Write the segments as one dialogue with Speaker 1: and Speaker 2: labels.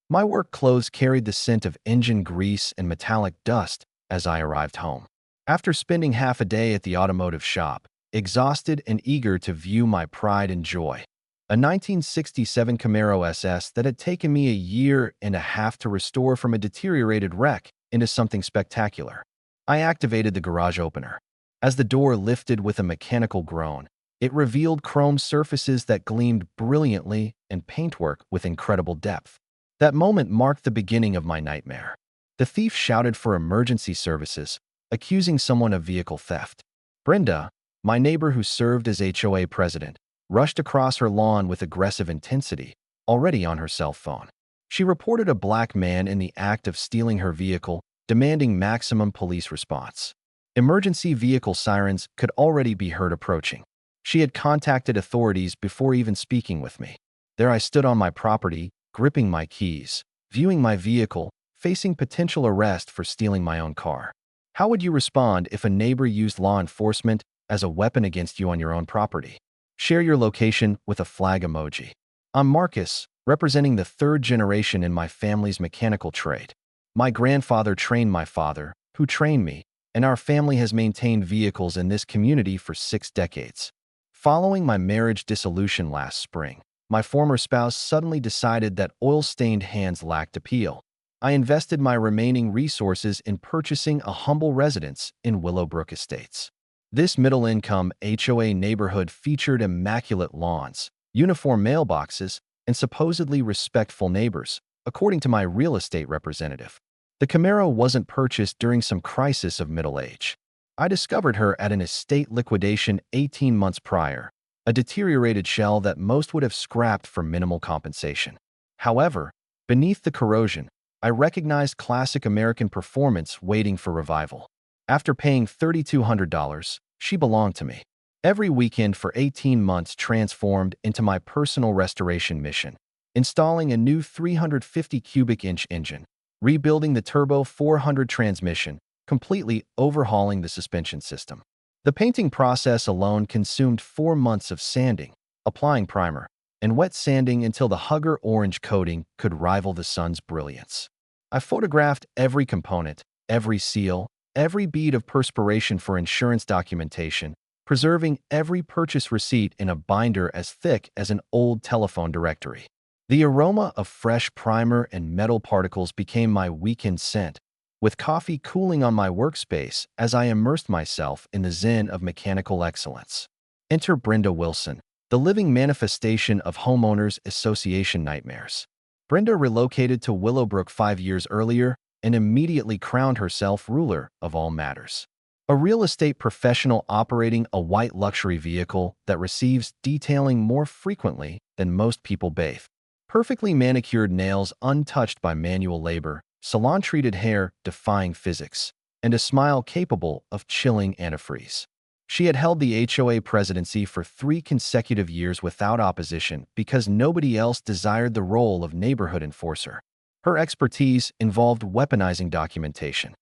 Speaker 1: My work clothes carried the scent of engine grease and metallic dust as I arrived home. After spending half a day at the automotive shop, exhausted and eager to view my pride and joy, a 1967 Camaro SS that had taken me a year and a half to restore from a deteriorated wreck into something spectacular, I activated the garage opener. As the door lifted with a mechanical groan, it revealed chrome surfaces that gleamed brilliantly and paintwork with incredible depth. That moment marked the beginning of my nightmare. The thief shouted for emergency services, accusing someone of vehicle theft. Brenda, my neighbor who served as HOA president, rushed across her lawn with aggressive intensity, already on her cell phone. She reported a black man in the act of stealing her vehicle, demanding maximum police response. Emergency vehicle sirens could already be heard approaching. She had contacted authorities before even speaking with me. There I stood on my property, gripping my keys, viewing my vehicle, facing potential arrest for stealing my own car. How would you respond if a neighbor used law enforcement as a weapon against you on your own property? Share your location with a flag emoji. I'm Marcus, representing the third generation in my family's mechanical trade. My grandfather trained my father, who trained me, and our family has maintained vehicles in this community for 6 decades. Following my marriage dissolution last spring, my former spouse suddenly decided that oil-stained hands lacked appeal. I invested my remaining resources in purchasing a humble residence in Willowbrook Estates. This middle-income HOA neighborhood featured immaculate lawns, uniform mailboxes, and supposedly respectful neighbors, according to my real estate representative. The Camaro wasn't purchased during some crisis of middle age. I discovered her at an estate liquidation 18 months prior, a deteriorated shell that most would have scrapped for minimal compensation. However, beneath the corrosion, I recognized classic American performance waiting for revival. After paying $3,200, she belonged to me. Every weekend for 18 months transformed into my personal restoration mission, installing a new 350 cubic inch engine, rebuilding the turbo 400 transmission, completely overhauling the suspension system. The painting process alone consumed 4 months of sanding, applying primer, and wet sanding until the Hugger orange coating could rival the sun's brilliance. I photographed every component, every seal, every bead of perspiration for insurance documentation, preserving every purchase receipt in a binder as thick as an old telephone directory. The aroma of fresh primer and metal particles became my weekend scent, with coffee cooling on my workspace as I immersed myself in the zen of mechanical excellence. Enter Brenda Wilson, the living manifestation of homeowners association nightmares. Brenda relocated to Willowbrook 5 years earlier and immediately crowned herself ruler of all matters. A real estate professional operating a white luxury vehicle that receives detailing more frequently than most people bathe. Perfectly manicured nails untouched by manual labor, salon-treated hair defying physics, and a smile capable of chilling antifreeze. She had held the HOA presidency for 3 consecutive years without opposition because nobody else desired the role of neighborhood enforcer. Her expertise involved weaponizing documentation,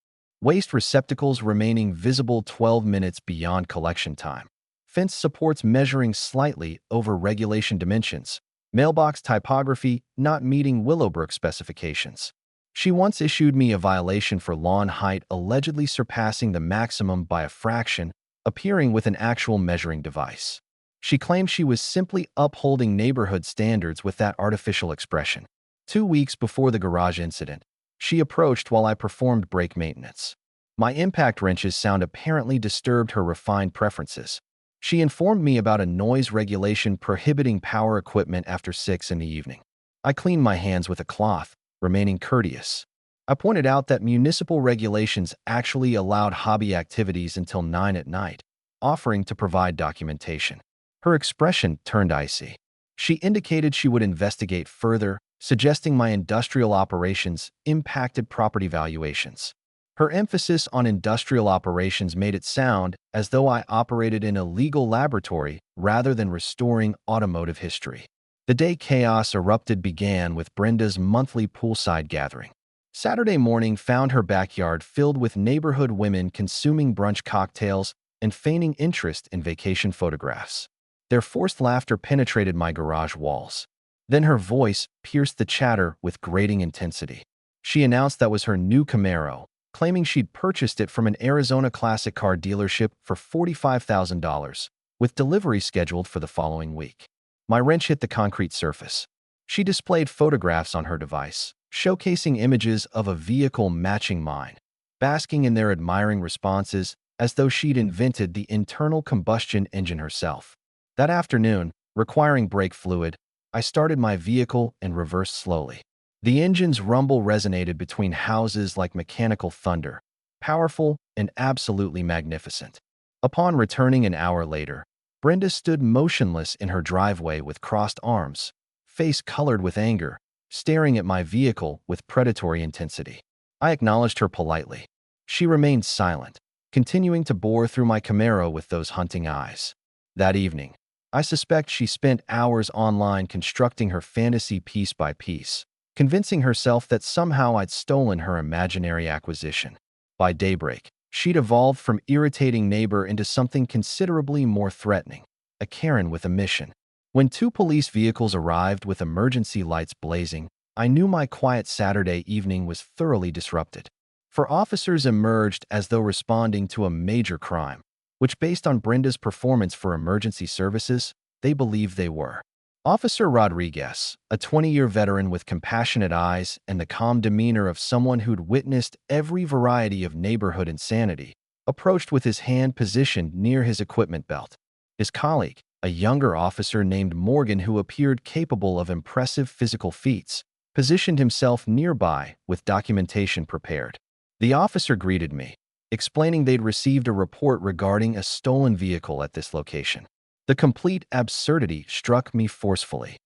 Speaker 1: waste receptacles remaining visible 12 minutes beyond collection time, fence supports measuring slightly over regulation dimensions, mailbox typography not meeting Willowbrook specifications. She once issued me a violation for lawn height allegedly surpassing the maximum by a fraction, appearing with an actual measuring device. She claimed she was simply upholding neighborhood standards with that artificial expression. 2 weeks before the garage incident, she approached while I performed brake maintenance. My impact wrench's sound apparently disturbed her refined preferences. She informed me about a noise regulation prohibiting power equipment after 6 in the evening. I cleaned my hands with a cloth, remaining courteous. I pointed out that municipal regulations actually allowed hobby activities until 9 at night, offering to provide documentation. Her expression turned icy. She indicated she would investigate further, suggesting my industrial operations impacted property valuations. Her emphasis on industrial operations made it sound as though I operated in a legal laboratory rather than restoring automotive history. The day chaos erupted began with Brenda's monthly poolside gathering. Saturday morning found her backyard filled with neighborhood women consuming brunch cocktails and feigning interest in vacation photographs. Their forced laughter penetrated my garage walls. Then her voice pierced the chatter with grating intensity. She announced that was her new Camaro, claiming she'd purchased it from an Arizona classic car dealership for $45,000, with delivery scheduled for the following week. My wrench hit the concrete surface. She displayed photographs on her device, showcasing images of a vehicle matching mine, basking in their admiring responses as though she'd invented the internal combustion engine herself. That afternoon, requiring brake fluid, I started my vehicle and reversed slowly. The engine's rumble resonated between houses like mechanical thunder, powerful and absolutely magnificent. Upon returning an hour later, Brenda stood motionless in her driveway with crossed arms, face colored with anger, staring at my vehicle with predatory intensity. I acknowledged her politely. She remained silent, continuing to bore through my Camaro with those hunting eyes. That evening, I suspect she spent hours online constructing her fantasy piece by piece, convincing herself that somehow I'd stolen her imaginary acquisition. By daybreak, she'd evolved from irritating neighbor into something considerably more threatening, a Karen with a mission. When two police vehicles arrived with emergency lights blazing, I knew my quiet Saturday evening was thoroughly disrupted. For officers emerged as though responding to a major crime, which based on Brenda's performance for emergency services, they believed they were. Officer Rodriguez, a 20-year veteran with compassionate eyes and the calm demeanor of someone who'd witnessed every variety of neighborhood insanity, approached with his hand positioned near his equipment belt. His colleague, a younger officer named Morgan who appeared capable of impressive physical feats, positioned himself nearby with documentation prepared. The officer greeted me, explaining they'd received a report regarding a stolen vehicle at this location. The complete absurdity struck me forcefully.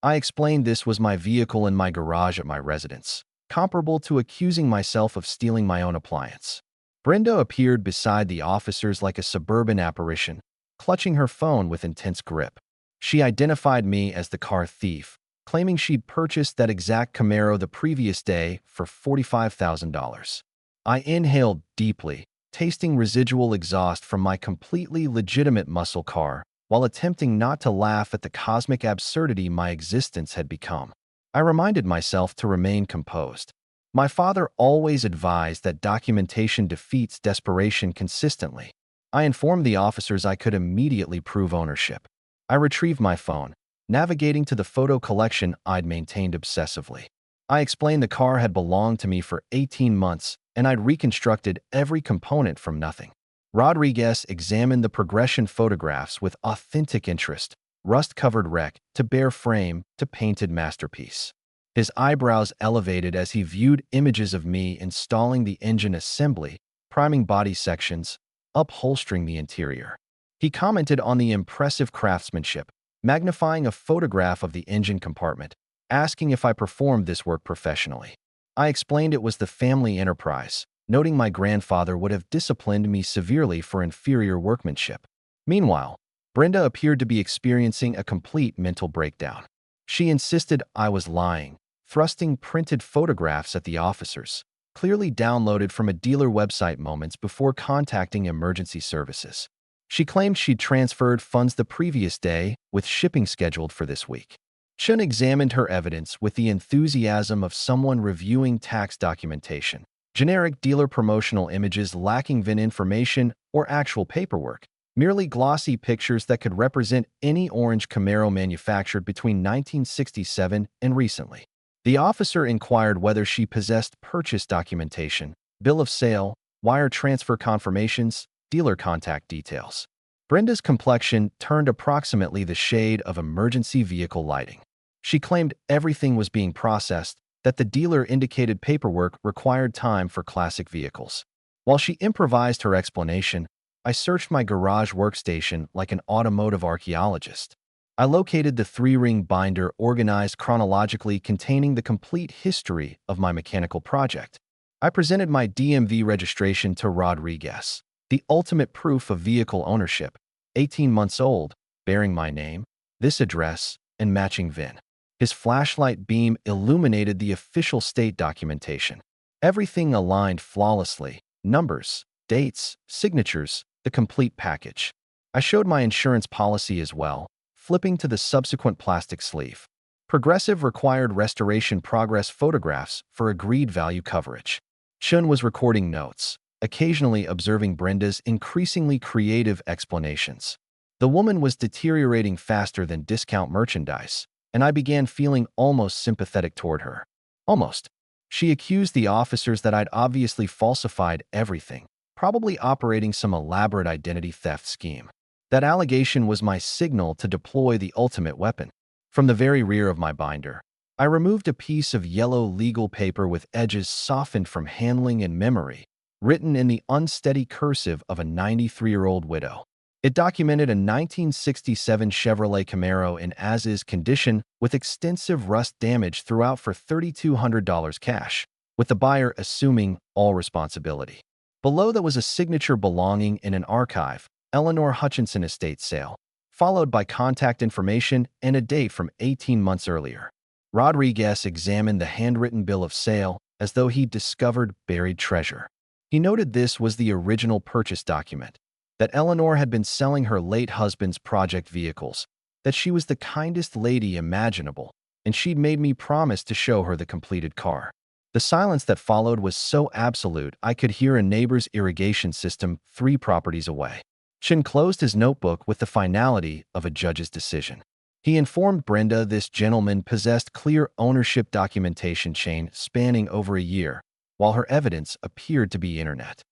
Speaker 1: I explained this was my vehicle in my garage at my residence, comparable to accusing myself of stealing my own appliance. Brenda appeared beside the officers like a suburban apparition, clutching her phone with intense grip. She identified me as the car thief, claiming she'd purchased that exact Camaro the previous day for $45,000. I inhaled deeply, tasting residual exhaust from my completely legitimate muscle car, while attempting not to laugh at the cosmic absurdity my existence had become. I reminded myself to remain composed. My father always advised that documentation defeats desperation consistently. I informed the officers I could immediately prove ownership. I retrieved my phone, navigating to the photo collection I'd maintained obsessively. I explained the car had belonged to me for 18 months and I'd reconstructed every component from nothing. Rodriguez examined the progression photographs with authentic interest, rust-covered wreck to bare frame to painted masterpiece. His eyebrows elevated as he viewed images of me installing the engine assembly, priming body sections, upholstering the interior. He commented on the impressive craftsmanship, magnifying a photograph of the engine compartment, asking if I performed this work professionally. I explained it was the family enterprise, noting my grandfather would have disciplined me severely for inferior workmanship. Meanwhile, Brenda appeared to be experiencing a complete mental breakdown. She insisted I was lying, thrusting printed photographs at the officers, clearly downloaded from a dealer website moments before contacting emergency services. She claimed she'd transferred funds the previous day with shipping scheduled for this week. Chun examined her evidence with the enthusiasm of someone reviewing tax documentation. Generic dealer promotional images lacking VIN information or actual paperwork, merely glossy pictures that could represent any orange Camaro manufactured between 1967 and recently. The officer inquired whether she possessed purchase documentation, bill of sale, wire transfer confirmations, dealer contact details. Brenda's complexion turned approximately the shade of emergency vehicle lighting. She claimed everything was being processed, that the dealer indicated paperwork required time for classic vehicles. While she improvised her explanation, I searched my garage workstation like an automotive archaeologist. I located the 3-ring binder organized chronologically containing the complete history of my mechanical project. I presented my DMV registration to Rodriguez, the ultimate proof of vehicle ownership, 18 months old, bearing my name, this address, and matching VIN. His flashlight beam illuminated the official state documentation. Everything aligned flawlessly, numbers, dates, signatures, the complete package. I showed my insurance policy as well, flipping to the subsequent plastic sleeve. Progressive required restoration progress photographs for agreed value coverage. Chun was recording notes, occasionally observing Brenda's increasingly creative explanations. The woman was deteriorating faster than discount merchandise, and I began feeling almost sympathetic toward her. Almost. She accused the officers that I'd obviously falsified everything, probably operating some elaborate identity theft scheme. That allegation was my signal to deploy the ultimate weapon. From the very rear of my binder, I removed a piece of yellow legal paper with edges softened from handling and memory, written in the unsteady cursive of a 93-year-old widow. It documented a 1967 Chevrolet Camaro in as-is condition with extensive rust damage throughout for $3,200 cash, with the buyer assuming all responsibility. Below that was a signature belonging in an archive, Eleanor Hutchinson estate sale, followed by contact information and a date from 18 months earlier. Rodriguez examined the handwritten bill of sale as though he'd discovered buried treasure. He noted this was the original purchase document, that Eleanor had been selling her late husband's project vehicles, that she was the kindest lady imaginable, and she'd made me promise to show her the completed car. The silence that followed was so absolute I could hear a neighbor's irrigation system 3 properties away. Chin closed his notebook with the finality of a judge's decision. He informed Brenda this gentleman possessed clear ownership documentation chain spanning over a year, while her evidence appeared to be internet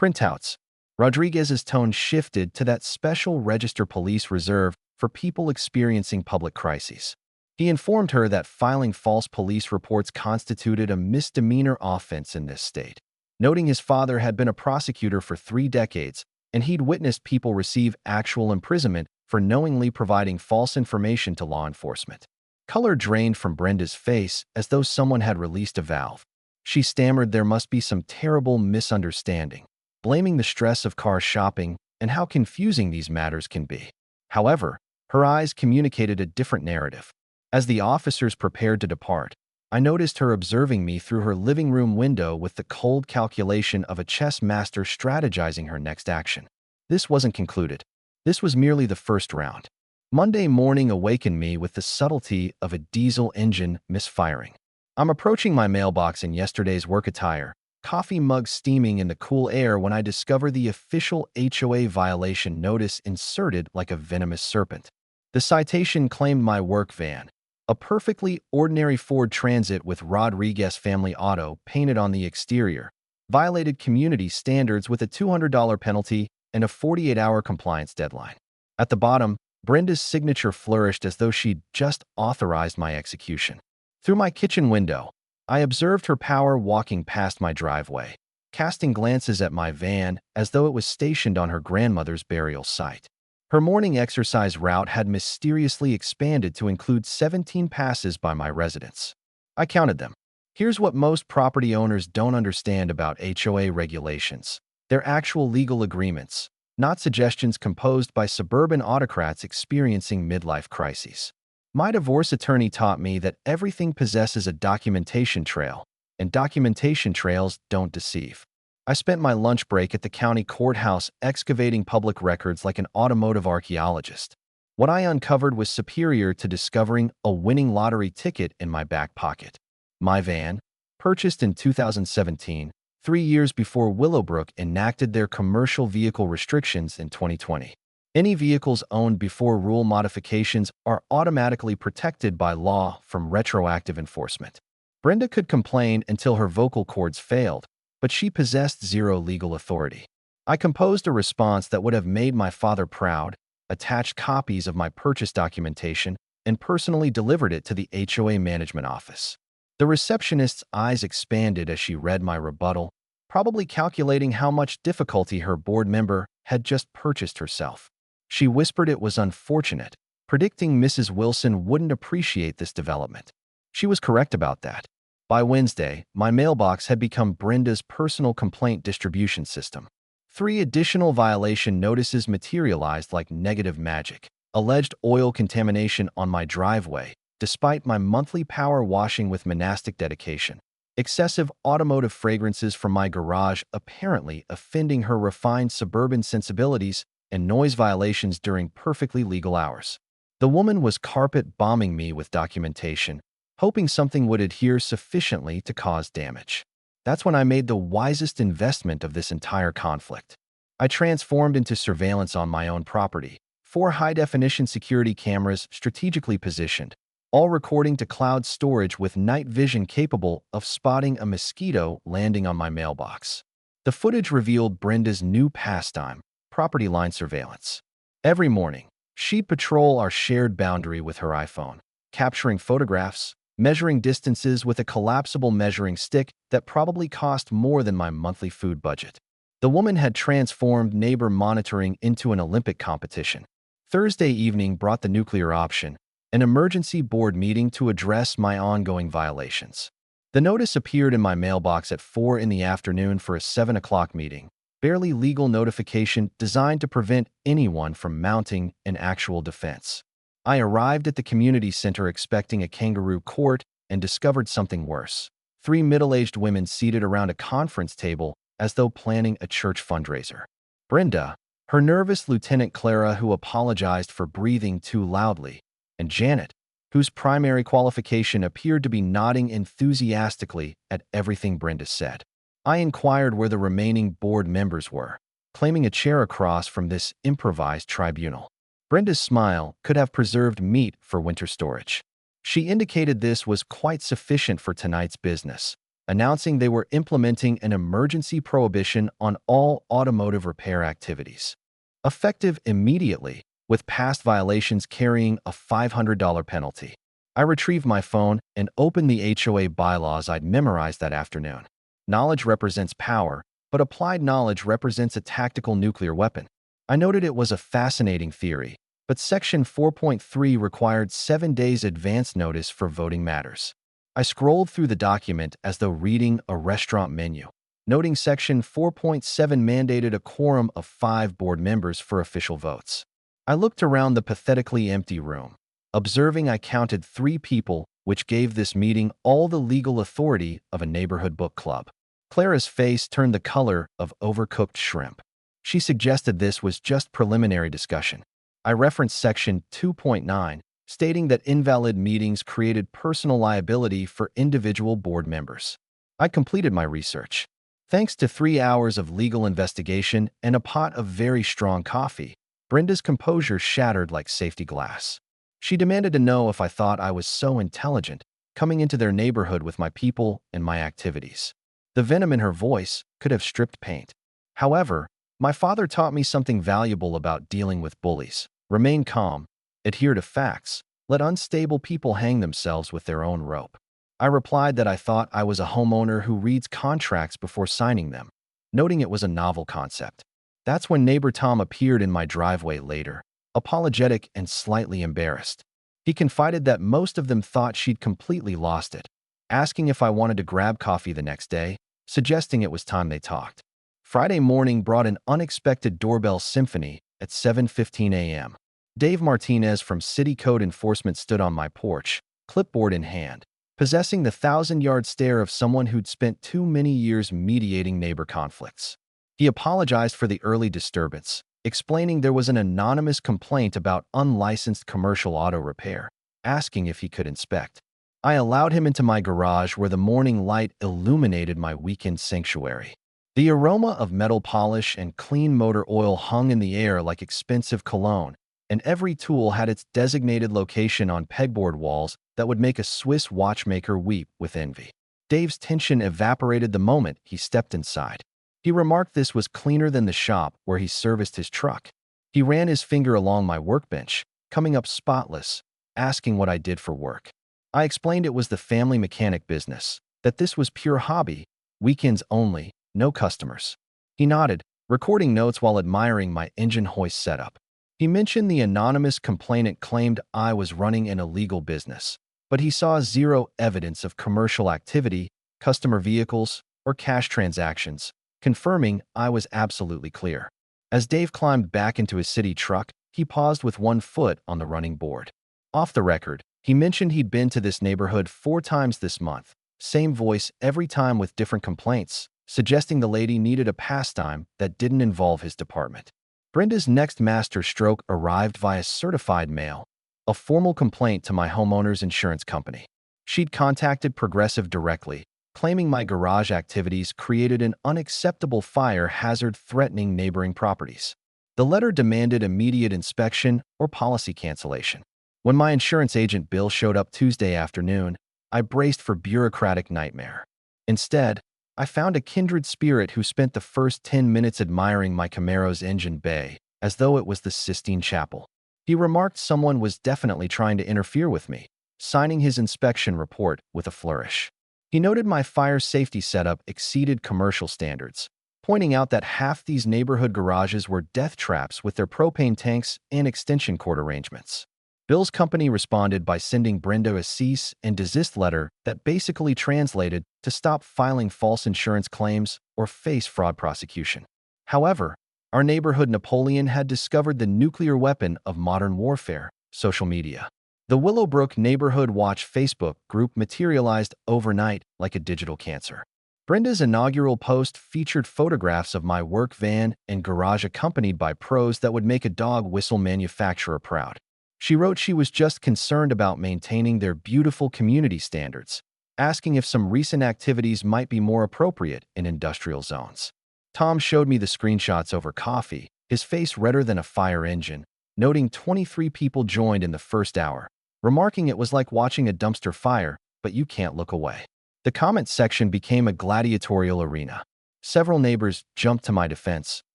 Speaker 1: printouts. Rodriguez's tone shifted to that special register police reserved for people experiencing public crises. He informed her that filing false police reports constituted a misdemeanor offense in this state, noting his father had been a prosecutor for 3 decades and he'd witnessed people receive actual imprisonment for knowingly providing false information to law enforcement. Color drained from Brenda's face as though someone had released a valve. She stammered there must be some terrible misunderstanding, blaming the stress of car shopping and how confusing these matters can be. However, her eyes communicated a different narrative. As the officers prepared to depart, I noticed her observing me through her living room window with the cold calculation of a chess master strategizing her next action. This wasn't concluded. This was merely the first round. Monday morning awakened me with the subtlety of a diesel engine misfiring. I'm approaching my mailbox in yesterday's work attire, coffee mug steaming in the cool air when I discover the official HOA violation notice inserted like a venomous serpent. The citation claimed my work van, a perfectly ordinary Ford Transit with Rodriguez family auto painted on the exterior, violated community standards with a $200 penalty and a 48-hour compliance deadline. At the bottom, Brenda's signature flourished as though she'd just authorized my execution. Through my kitchen window, I observed her power walking past my driveway, casting glances at my van as though it was stationed on her grandmother's burial site. Her morning exercise route had mysteriously expanded to include 17 passes by my residence. I counted them. Here's what most property owners don't understand about HOA regulations. They're actual legal agreements, not suggestions composed by suburban autocrats experiencing midlife crises. My divorce attorney taught me that everything possesses a documentation trail, and documentation trails don't deceive. I spent my lunch break at the county courthouse excavating public records like an automotive archaeologist. What I uncovered was superior to discovering a winning lottery ticket in my back pocket. My van, purchased in 2017, 3 years before Willowbrook enacted their commercial vehicle restrictions in 2020. Any vehicles owned before rule modifications are automatically protected by law from retroactive enforcement. Brenda could complain until her vocal cords failed, but she possessed zero legal authority. I composed a response that would have made my father proud, attached copies of my purchase documentation, and personally delivered it to the HOA management office. The receptionist's eyes expanded as she read my rebuttal, probably calculating how much difficulty her board member had just purchased herself. She whispered it was unfortunate, predicting Mrs. Wilson wouldn't appreciate this development. She was correct about that. By Wednesday, my mailbox had become Brenda's personal complaint distribution system. 3 additional violation notices materialized like negative magic. Alleged oil contamination on my driveway, despite my monthly power washing with monastic dedication. Excessive automotive fragrances from my garage apparently offending her refined suburban sensibilities, and noise violations during perfectly legal hours. The woman was carpet bombing me with documentation, hoping something would adhere sufficiently to cause damage. That's when I made the wisest investment of this entire conflict. I transformed into surveillance on my own property, 4 high-definition security cameras strategically positioned, all recording to cloud storage with night vision capable of spotting a mosquito landing on my mailbox. The footage revealed Brenda's new pastime, property line surveillance. Every morning, she'd patrol our shared boundary with her iPhone, capturing photographs, measuring distances with a collapsible measuring stick that probably cost more than my monthly food budget. The woman had transformed neighbor monitoring into an Olympic competition. Thursday evening brought the nuclear option, an emergency board meeting to address my ongoing violations. The notice appeared in my mailbox at 4 in the afternoon for a 7 o'clock meeting, barely legal notification designed to prevent anyone from mounting an actual defense. I arrived at the community center expecting a kangaroo court and discovered something worse. 3 middle-aged women seated around a conference table as though planning a church fundraiser. Brenda, her nervous Lieutenant Clara who apologized for breathing too loudly, and Janet, whose primary qualification appeared to be nodding enthusiastically at everything Brenda said. I inquired where the remaining board members were, claiming a chair across from this improvised tribunal. Brenda's smile could have preserved meat for winter storage. She indicated this was quite sufficient for tonight's business, announcing they were implementing an emergency prohibition on all automotive repair activities, effective immediately, with past violations carrying a $500 penalty. I retrieved my phone and opened the HOA bylaws I'd memorized that afternoon. Knowledge represents power, but applied knowledge represents a tactical nuclear weapon. I noted it was a fascinating theory, but Section 4.3 required 7 days advance notice for voting matters. I scrolled through the document as though reading a restaurant menu, noting Section 4.7 mandated a quorum of 5 board members for official votes. I looked around the pathetically empty room, observing I counted 3 people, which gave this meeting all the legal authority of a neighborhood book club. Clara's face turned the color of overcooked shrimp. She suggested this was just preliminary discussion. I referenced Section 2.9, stating that invalid meetings created personal liability for individual board members. I completed my research. Thanks to 3 hours of legal investigation and a pot of very strong coffee, Brenda's composure shattered like safety glass. She demanded to know if I thought I was so intelligent, coming into their neighborhood with my people and my activities. The venom in her voice could have stripped paint. However, my father taught me something valuable about dealing with bullies. Remain calm, adhere to facts, let unstable people hang themselves with their own rope. I replied that I thought I was a homeowner who reads contracts before signing them, noting it was a novel concept. That's when neighbor Tom appeared in my driveway later, apologetic and slightly embarrassed. He confided that most of them thought she'd completely lost it, asking if I wanted to grab coffee the next day, suggesting it was time they talked. Friday morning brought an unexpected doorbell symphony at 7:15 a.m. Dave Martinez from City Code Enforcement stood on my porch, clipboard in hand, possessing the 1,000-yard stare of someone who'd spent too many years mediating neighbor conflicts. He apologized for the early disturbance, explaining there was an anonymous complaint about unlicensed commercial auto repair, asking if he could inspect. I allowed him into my garage where the morning light illuminated my weekend sanctuary. The aroma of metal polish and clean motor oil hung in the air like expensive cologne, and every tool had its designated location on pegboard walls that would make a Swiss watchmaker weep with envy. Dave's tension evaporated the moment he stepped inside. He remarked this was cleaner than the shop where he serviced his truck. He ran his finger along my workbench, coming up spotless, asking what I did for work. I explained it was the family mechanic business, that this was pure hobby, weekends only, no customers. He nodded, recording notes while admiring my engine hoist setup. He mentioned the anonymous complainant claimed I was running an illegal business, but he saw zero evidence of commercial activity, customer vehicles, or cash transactions, confirming I was absolutely clear. As Dave climbed back into his city truck, he paused with one foot on the running board. Off the record, he mentioned he'd been to this neighborhood 4 times this month, same voice every time with different complaints, suggesting the lady needed a pastime that didn't involve his department. Brenda's next master stroke arrived via certified mail, a formal complaint to my homeowner's insurance company. She'd contacted Progressive directly, claiming my garage activities created an unacceptable fire hazard threatening neighboring properties. The letter demanded immediate inspection or policy cancellation. When my insurance agent Bill showed up Tuesday afternoon, I braced for bureaucratic nightmare. Instead, I found a kindred spirit who spent the first 10 minutes admiring my Camaro's engine bay, as though it was the Sistine Chapel. He remarked someone was definitely trying to interfere with me, signing his inspection report with a flourish. He noted my fire safety setup exceeded commercial standards, pointing out that half these neighborhood garages were death traps with their propane tanks and extension cord arrangements. Bill's company responded by sending Brenda a cease and desist letter that basically translated to stop filing false insurance claims or face fraud prosecution. However, our neighborhood Napoleon had discovered the nuclear weapon of modern warfare, social media. The Willowbrook Neighborhood Watch Facebook group materialized overnight like a digital cancer. Brenda's inaugural post featured photographs of my work van and garage accompanied by pros that would make a dog whistle manufacturer proud. She wrote she was just concerned about maintaining their beautiful community standards, asking if some recent activities might be more appropriate in industrial zones. Tom showed me the screenshots over coffee, his face redder than a fire engine, noting 23 people joined in the first hour, remarking it was like watching a dumpster fire, but you can't look away. The comment section became a gladiatorial arena. Several neighbors jumped to my defense,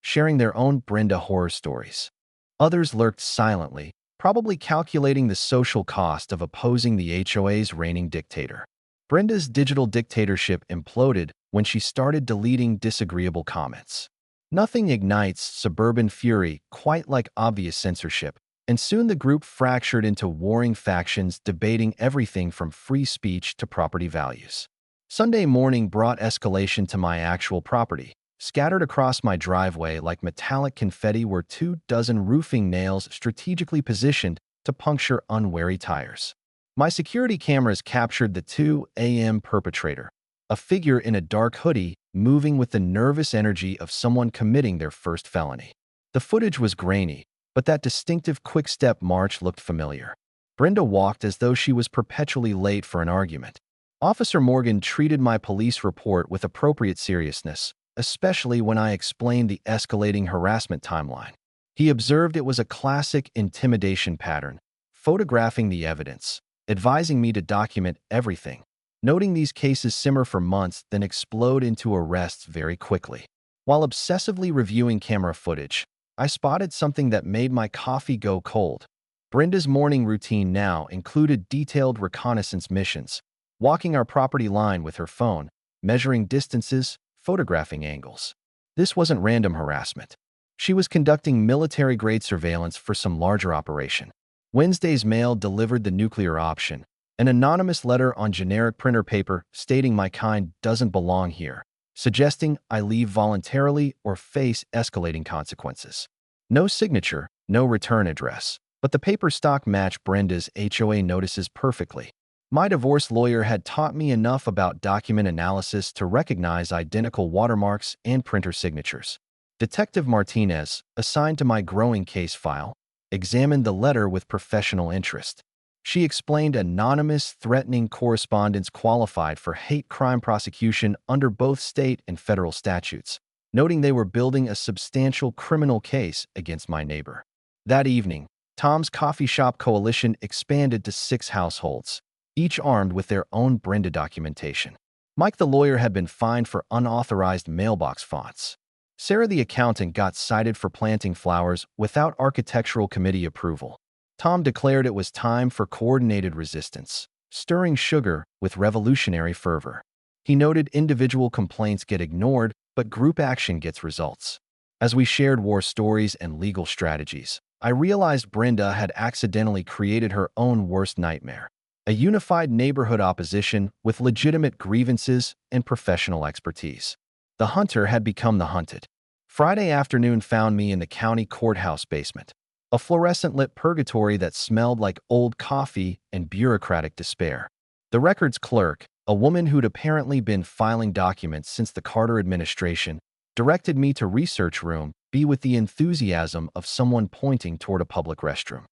Speaker 1: sharing their own Brenda horror stories. Others lurked silently, probably calculating the social cost of opposing the HOA's reigning dictator. Brenda's digital dictatorship imploded when she started deleting disagreeable comments. Nothing ignites suburban fury quite like obvious censorship, and soon the group fractured into warring factions debating everything from free speech to property values. Sunday morning brought escalation to my actual property. Scattered across my driveway like metallic confetti were 24 roofing nails strategically positioned to puncture unwary tires. My security cameras captured the 2 a.m. perpetrator, a figure in a dark hoodie moving with the nervous energy of someone committing their first felony. The footage was grainy, but that distinctive quick-step march looked familiar. Brenda walked as though she was perpetually late for an argument. Officer Morgan treated my police report with appropriate seriousness, especially when I explained the escalating harassment timeline. He observed it was a classic intimidation pattern, photographing the evidence, advising me to document everything, noting these cases simmer for months then explode into arrests very quickly. While obsessively reviewing camera footage, I spotted something that made my coffee go cold. Brenda's morning routine now included detailed reconnaissance missions, walking our property line with her phone, measuring distances, photographing angles. This wasn't random harassment. She was conducting military-grade surveillance for some larger operation. Wednesday's mail delivered the nuclear option, an anonymous letter on generic printer paper stating my kind doesn't belong here, suggesting I leave voluntarily or face escalating consequences. No signature, no return address, but the paper stock matched Brenda's HOA notices perfectly. My divorce lawyer had taught me enough about document analysis to recognize identical watermarks and printer signatures. Detective Martinez, assigned to my growing case file, examined the letter with professional interest. She explained anonymous, threatening correspondence qualified for hate crime prosecution under both state and federal statutes, noting they were building a substantial criminal case against my neighbor. That evening, Tom's Coffee Shop Coalition expanded to 6 households, each armed with their own Brenda documentation. Mike the lawyer had been fined for unauthorized mailbox fonts. Sarah the accountant got cited for planting flowers without architectural committee approval. Tom declared it was time for coordinated resistance, stirring sugar with revolutionary fervor. He noted individual complaints get ignored, but group action gets results. As we shared war stories and legal strategies, I realized Brenda had accidentally created her own worst nightmare. A unified neighborhood opposition with legitimate grievances and professional expertise. The hunter had become the hunted. Friday afternoon found me in the county courthouse basement, a fluorescent-lit purgatory that smelled like old coffee and bureaucratic despair. The records clerk, a woman who'd apparently been filing documents since the Carter administration, directed me to research room B with the enthusiasm of someone pointing toward a public restroom.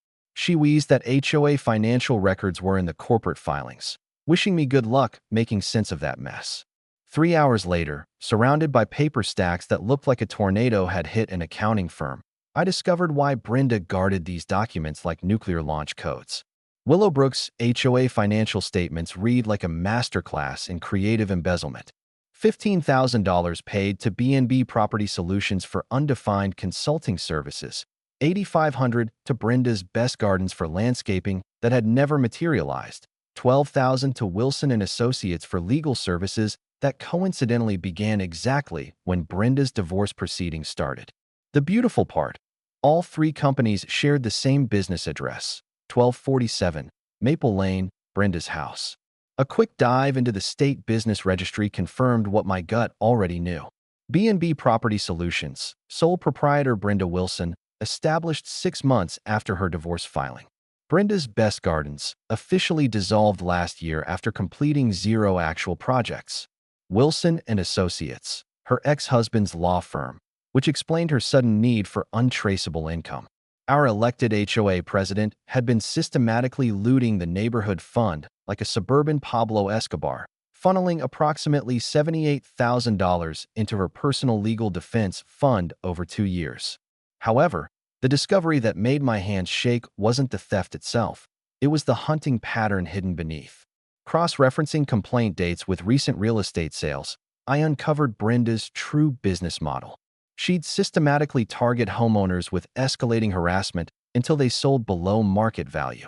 Speaker 1: She wheezed that HOA financial records were in the corporate filings, wishing me good luck making sense of that mess. 3 hours later, surrounded by paper stacks that looked like a tornado had hit an accounting firm, I discovered why Brenda guarded these documents like nuclear launch codes. Willowbrook's HOA financial statements read like a masterclass in creative embezzlement. $15,000 paid to B&B Property Solutions for undefined consulting services, $8,500 to Brenda's Best Gardens for landscaping that had never materialized, $12,000 to Wilson and Associates for legal services that coincidentally began exactly when Brenda's divorce proceedings started. The beautiful part, all three companies shared the same business address, 1247 Maple Lane, Brenda's house. A quick dive into the state business registry confirmed what my gut already knew. B&B Property Solutions, sole proprietor Brenda Wilson, established 6 months after her divorce filing. Brenda's Best Gardens officially dissolved last year after completing 0 actual projects. Wilson and Associates, her ex-husband's law firm, which explained her sudden need for untraceable income. Our elected HOA president had been systematically looting the neighborhood fund like a suburban Pablo Escobar, funneling approximately $78,000 into her personal legal defense fund over 2 years. However, the discovery that made my hands shake wasn't the theft itself. It was the hunting pattern hidden beneath. Cross-referencing complaint dates with recent real estate sales, I uncovered Brenda's true business model. She'd systematically target homeowners with escalating harassment until they sold below market value,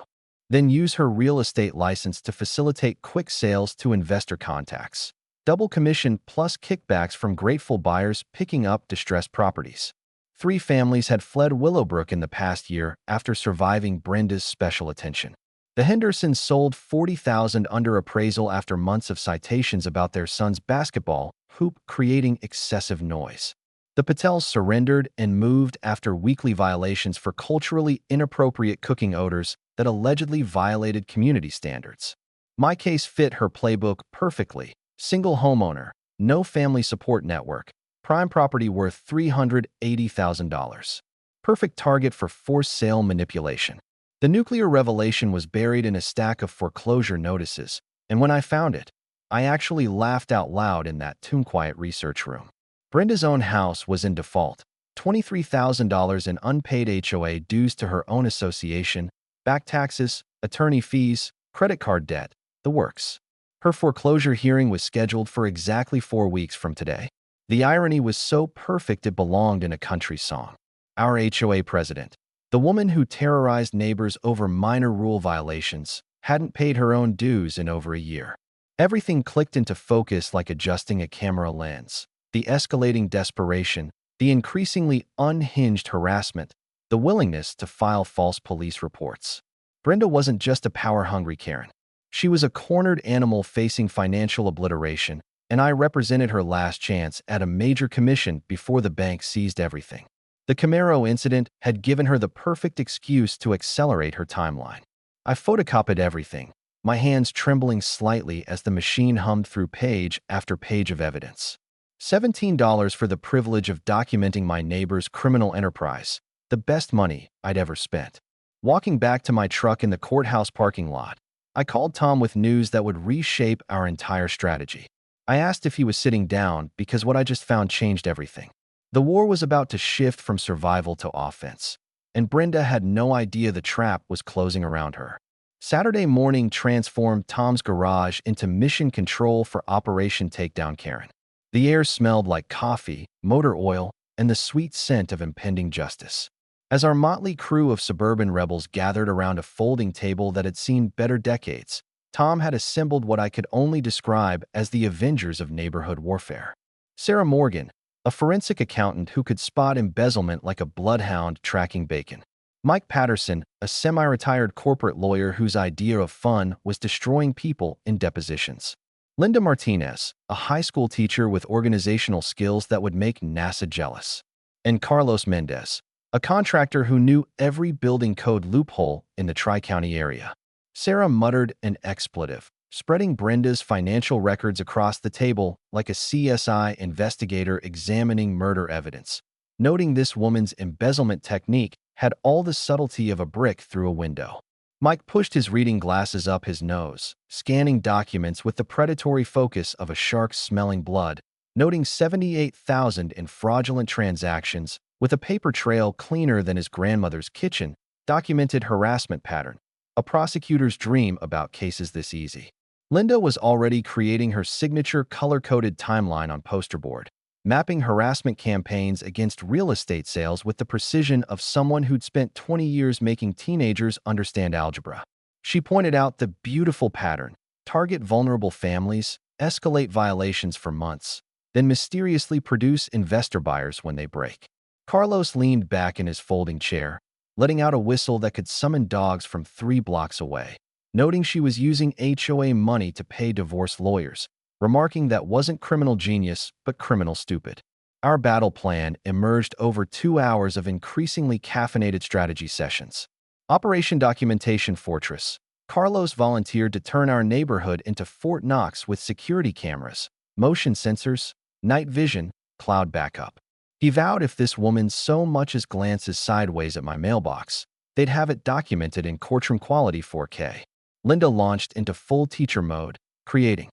Speaker 1: then use her real estate license to facilitate quick sales to investor contacts. Double commission plus kickbacks from grateful buyers picking up distressed properties. 3 families had fled Willowbrook in the past year after surviving Brenda's special attention. The Hendersons sold $40,000 under appraisal after months of citations about their son's basketball hoop creating excessive noise. The Patels surrendered and moved after weekly violations for culturally inappropriate cooking odors that allegedly violated community standards. My case fit her playbook perfectly. Single homeowner, no family support network, prime property worth $380,000. Perfect target for forced sale manipulation. The nuclear revelation was buried in a stack of foreclosure notices, and when I found it, I actually laughed out loud in that tomb-quiet research room. Brenda's own house was in default, $23,000 in unpaid HOA dues to her own association, back taxes, attorney fees, credit card debt, the works. Her foreclosure hearing was scheduled for exactly 4 weeks from today. The irony was so perfect it belonged in a country song. Our HOA president, the woman who terrorized neighbors over minor rule violations, hadn't paid her own dues in over a year. Everything clicked into focus like adjusting a camera lens. The escalating desperation, the increasingly unhinged harassment, the willingness to file false police reports. Brenda wasn't just a power-hungry Karen. She was a cornered animal facing financial obliteration, and I represented her last chance at a major commission before the bank seized everything. The Camaro incident had given her the perfect excuse to accelerate her timeline. I photocopied everything, my hands trembling slightly as the machine hummed through page after page of evidence. $17 for the privilege of documenting my neighbor's criminal enterprise, the best money I'd ever spent. Walking back to my truck in the courthouse parking lot, I called Tom with news that would reshape our entire strategy. I asked if he was sitting down because what I just found changed everything. The war was about to shift from survival to offense, and Brenda had no idea the trap was closing around her. Saturday morning transformed Tom's garage into mission control for Operation Takedown Karen. The air smelled like coffee, motor oil, and the sweet scent of impending justice. As our motley crew of suburban rebels gathered around a folding table that had seen better decades, Tom had assembled what I could only describe as the Avengers of neighborhood warfare. Sarah Morgan, a forensic accountant who could spot embezzlement like a bloodhound tracking bacon. Mike Patterson, a semi-retired corporate lawyer whose idea of fun was destroying people in depositions. Linda Martinez, a high school teacher with organizational skills that would make NASA jealous. And Carlos Mendez, a contractor who knew every building code loophole in the Tri-County area. Sarah muttered an expletive, spreading Brenda's financial records across the table like a CSI investigator examining murder evidence, noting this woman's embezzlement technique had all the subtlety of a brick through a window. Mike pushed his reading glasses up his nose, scanning documents with the predatory focus of a shark smelling blood, noting 78,000 in fraudulent transactions with a paper trail cleaner than his grandmother's kitchen, documented harassment pattern. A prosecutor's dream about cases this easy. Linda was already creating her signature color-coded timeline on poster board, mapping harassment campaigns against real estate sales with the precision of someone who'd spent 20 years making teenagers understand algebra. She pointed out the beautiful pattern: target vulnerable families, escalate violations for months, then mysteriously produce investor buyers when they break. Carlos leaned back in his folding chair, letting out a whistle that could summon dogs from 3 blocks away, noting she was using HOA money to pay divorce lawyers, remarking that wasn't criminal genius, but criminal stupid. Our battle plan emerged over 2 hours of increasingly caffeinated strategy sessions. Operation Documentation Fortress. Carlos volunteered to turn our neighborhood into Fort Knox with security cameras, motion sensors, night vision, cloud backup. He vowed if this woman so much as glances sideways at my mailbox, they'd have it documented in courtroom quality 4K. Linda launched into full teacher mode, creating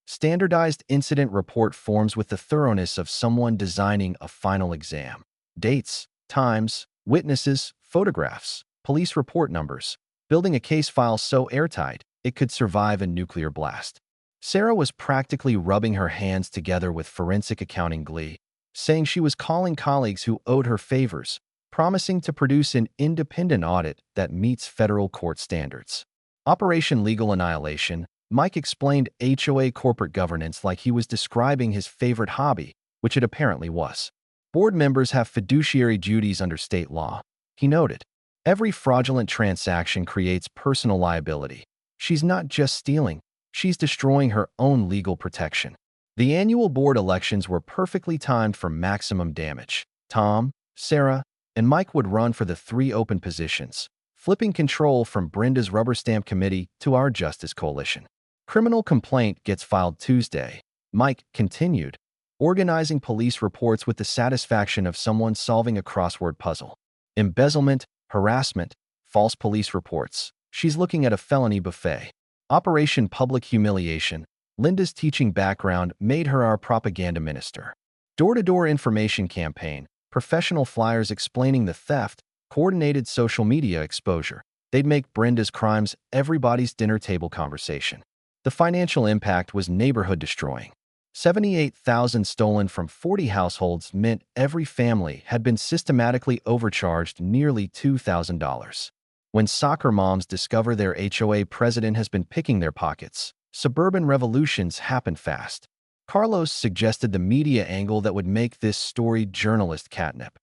Speaker 1: standardized incident report forms with the thoroughness of someone designing a final exam. Dates, times, witnesses, photographs, police report numbers, building a case file so airtight it could survive a nuclear blast. Sarah was practically rubbing her hands together with forensic accounting glee, saying she was calling colleagues who owed her favors, promising to produce an independent audit that meets federal court standards. Operation Legal Annihilation. Mike explained HOA corporate governance like he was describing his favorite hobby, which it apparently was. Board members have fiduciary duties under state law, he noted. Every fraudulent transaction creates personal liability. She's not just stealing, she's destroying her own legal protection. The annual board elections were perfectly timed for maximum damage. Tom, Sarah, and Mike would run for the 3 open positions, flipping control from Brenda's rubber stamp committee to our Justice Coalition. Criminal complaint gets filed Tuesday, Mike continued, organizing police reports with the satisfaction of someone solving a crossword puzzle. Embezzlement, harassment, false police reports. She's looking at a felony buffet. Operation Public Humiliation. Linda's teaching background made her our propaganda minister. Door-to-door information campaign, professional flyers explaining the theft, coordinated social media exposure. They'd make Brenda's crimes everybody's dinner table conversation. The financial impact was neighborhood-destroying. 78,000 stolen from 40 households meant every family had been systematically overcharged nearly $2,000. When soccer moms discover their HOA president has been picking their pockets, suburban revolutions happen fast. Carlos suggested the media angle that would make this story journalist catnip.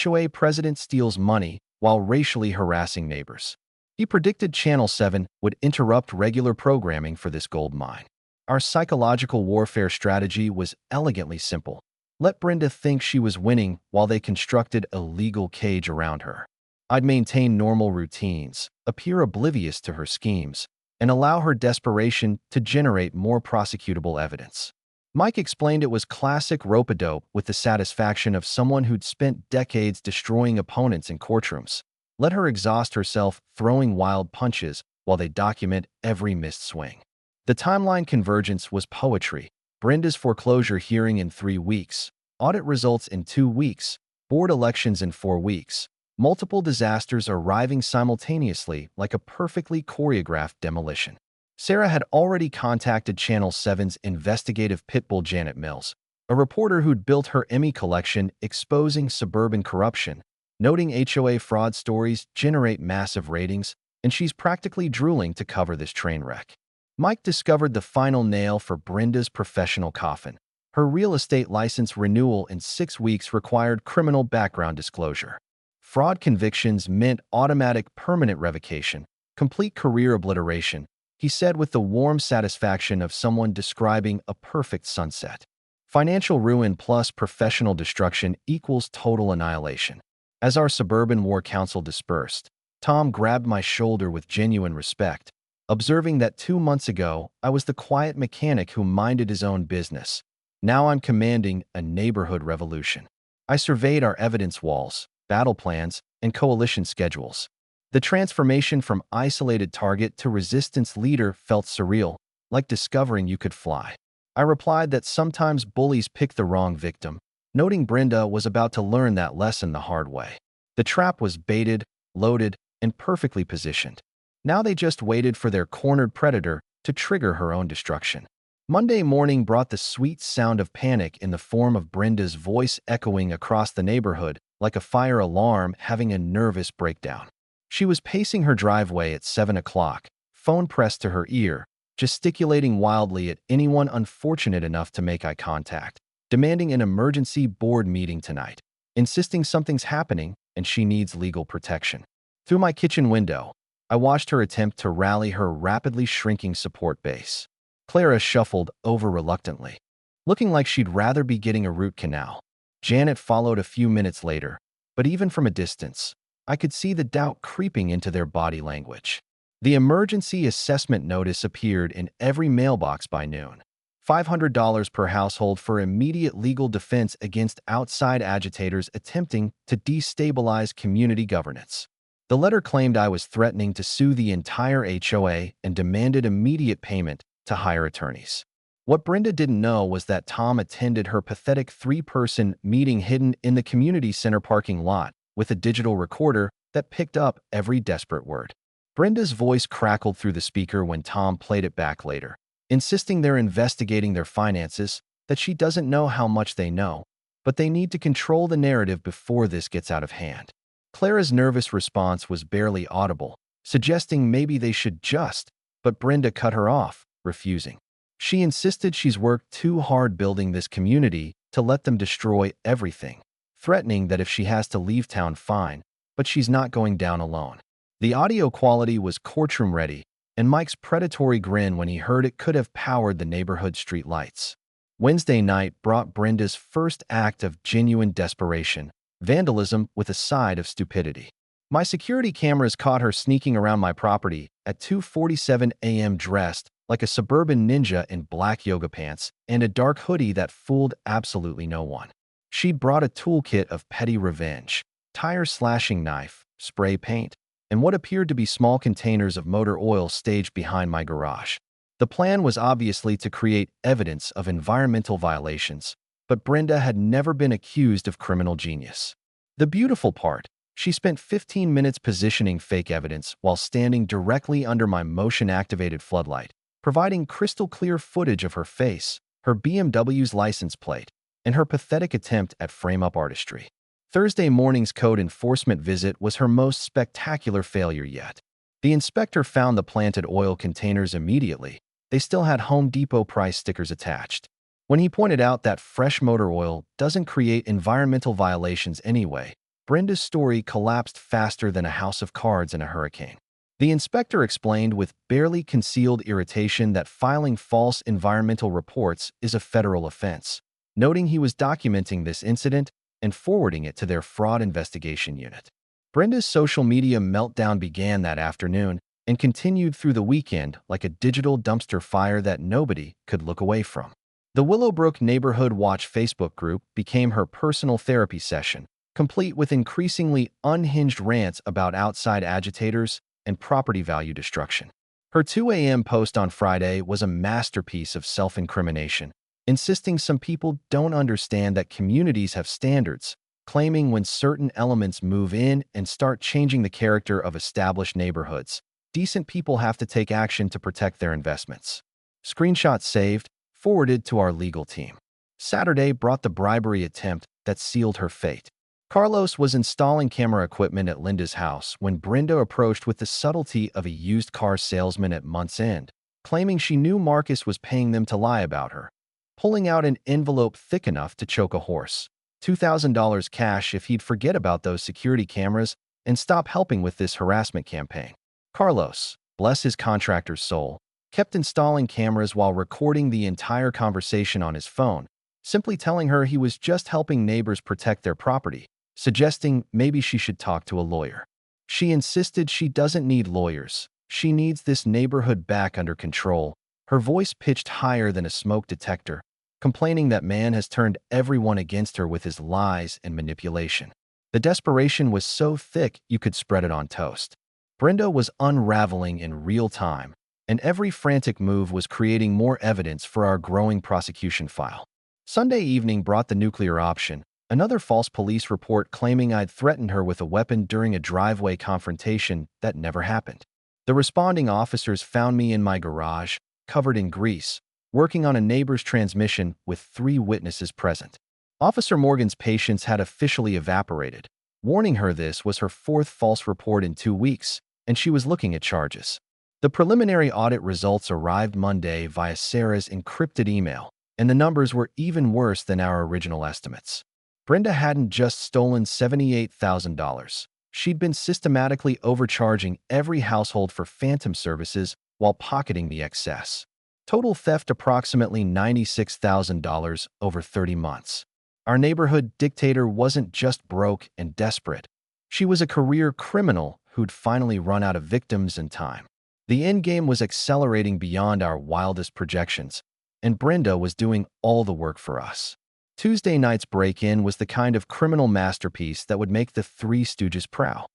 Speaker 1: HOA president steals money while racially harassing neighbors. He predicted Channel 7 would interrupt regular programming for this gold mine. Our psychological warfare strategy was elegantly simple. Let Brenda think she was winning while they constructed a legal cage around her. I'd maintain normal routines, appear oblivious to her schemes, and allow her desperation to generate more prosecutable evidence. Mike explained it was classic rope-a-dope with the satisfaction of someone who'd spent decades destroying opponents in courtrooms. Let her exhaust herself throwing wild punches while they document every missed swing. The timeline convergence was poetry. Brenda's foreclosure hearing in 3 weeks, audit results in 2 weeks, board elections in 4 weeks, multiple disasters arriving simultaneously like a perfectly choreographed demolition. Sarah had already contacted Channel 7's investigative pitbull Janet Mills, a reporter who'd built her Emmy collection exposing suburban corruption, noting HOA fraud stories generate massive ratings, and she's practically drooling to cover this train wreck. Mike discovered the final nail for Brenda's professional coffin. Her real estate license renewal in 6 weeks required criminal background disclosure. Fraud convictions meant automatic permanent revocation, complete career obliteration, he said with the warm satisfaction of someone describing a perfect sunset. Financial ruin plus professional destruction equals total annihilation. As our suburban war council dispersed, Tom grabbed my shoulder with genuine respect, observing that 2 months ago I was the quiet mechanic who minded his own business. Now I'm commanding a neighborhood revolution. I surveyed our evidence walls, battle plans, and coalition schedules. The transformation from isolated target to resistance leader felt surreal, like discovering you could fly. I replied that sometimes bullies pick the wrong victim, noting Brenda was about to learn that lesson the hard way. The trap was baited, loaded, and perfectly positioned. Now they just waited for their cornered predator to trigger her own destruction. Monday morning brought the sweet sound of panic in the form of Brenda's voice echoing across the neighborhood like a fire alarm having a nervous breakdown. She was pacing her driveway at 7 o'clock, phone pressed to her ear, gesticulating wildly at anyone unfortunate enough to make eye contact, demanding an emergency board meeting tonight, insisting something's happening and she needs legal protection. Through my kitchen window, I watched her attempt to rally her rapidly shrinking support base. Clara shuffled over reluctantly, looking like she'd rather be getting a root canal. Janet followed a few minutes later, but even from a distance, I could see the doubt creeping into their body language. The emergency assessment notice appeared in every mailbox by noon. $500 per household for immediate legal defense against outside agitators attempting to destabilize community governance. The letter claimed I was threatening to sue the entire HOA and demanded immediate payment to hire attorneys. What Brenda didn't know was that Tom attended her pathetic three-person meeting hidden in the community center parking lot with a digital recorder that picked up every desperate word. Brenda's voice crackled through the speaker when Tom played it back later, insisting they're investigating their finances, that she doesn't know how much they know, but they need to control the narrative before this gets out of hand. Clara's nervous response was barely audible, suggesting maybe they should just, but Brenda cut her off, refusing. She insisted she's worked too hard building this community to let them destroy everything, threatening that if she has to leave town, fine, but she's not going down alone. The audio quality was courtroom ready, and Mike's predatory grin when he heard it could have powered the neighborhood street lights. Wednesday night brought Brenda's first act of genuine desperation, vandalism with a side of stupidity. My security cameras caught her sneaking around my property at 2:47 a.m. dressed like a suburban ninja in black yoga pants and a dark hoodie that fooled absolutely no one. She'd brought a toolkit of petty revenge, tire-slashing knife, spray paint, and what appeared to be small containers of motor oil staged behind my garage. The plan was obviously to create evidence of environmental violations, but Brenda had never been accused of criminal genius. The beautiful part, she spent 15 minutes positioning fake evidence while standing directly under my motion-activated floodlight, providing crystal-clear footage of her face, her BMW's license plate, and her pathetic attempt at frame-up artistry. Thursday morning's code enforcement visit was her most spectacular failure yet. The inspector found the planted oil containers immediately. They still had Home Depot price stickers attached. When he pointed out that fresh motor oil doesn't create environmental violations anyway, Brenda's story collapsed faster than a house of cards in a hurricane. The inspector explained with barely concealed irritation that filing false environmental reports is a federal offense, noting he was documenting this incident and forwarding it to their fraud investigation unit. Brenda's social media meltdown began that afternoon and continued through the weekend like a digital dumpster fire that nobody could look away from. The Willowbrook Neighborhood Watch Facebook group became her personal therapy session, complete with increasingly unhinged rants about outside agitators and property value destruction. Her 2 a.m. post on Friday was a masterpiece of self-incrimination, insisting some people don't understand that communities have standards, claiming when certain elements move in and start changing the character of established neighborhoods, decent people have to take action to protect their investments. Screenshot saved, forwarded to our legal team. Saturday brought the bribery attempt that sealed her fate. Carlos was installing camera equipment at Linda's house when Brenda approached with the subtlety of a used car salesman at month's end, claiming she knew Marcus was paying them to lie about her, pulling out an envelope thick enough to choke a horse. $2,000 cash if he'd forget about those security cameras and stop helping with this harassment campaign. Carlos, bless his contractor's soul, kept installing cameras while recording the entire conversation on his phone, simply telling her he was just helping neighbors protect their property, suggesting maybe she should talk to a lawyer. She insisted she doesn't need lawyers. She needs this neighborhood back under control, her voice pitched higher than a smoke detector, complaining that man has turned everyone against her with his lies and manipulation. The desperation was so thick you could spread it on toast. Brenda was unraveling in real time, and every frantic move was creating more evidence for our growing prosecution file. Sunday evening brought the nuclear option, another false police report claiming I'd threatened her with a weapon during a driveway confrontation that never happened. The responding officers found me in my garage, covered in grease, working on a neighbor's transmission with 3 witnesses present. Officer Morgan's patience had officially evaporated. Warning her this was her 4th false report in 2 weeks, and she was looking at charges. The preliminary audit results arrived Monday via Sarah's encrypted email, and the numbers were even worse than our original estimates. Brenda hadn't just stolen $78,000. She'd been systematically overcharging every household for phantom services while pocketing the excess. Total theft approximately $96,000 over 30 months. Our neighborhood dictator wasn't just broke and desperate. She was a career criminal who'd finally run out of victims and time. The endgame was accelerating beyond our wildest projections, and Brenda was doing all the work for us. Tuesday night's break-in was the kind of criminal masterpiece that would make the Three Stooges proud.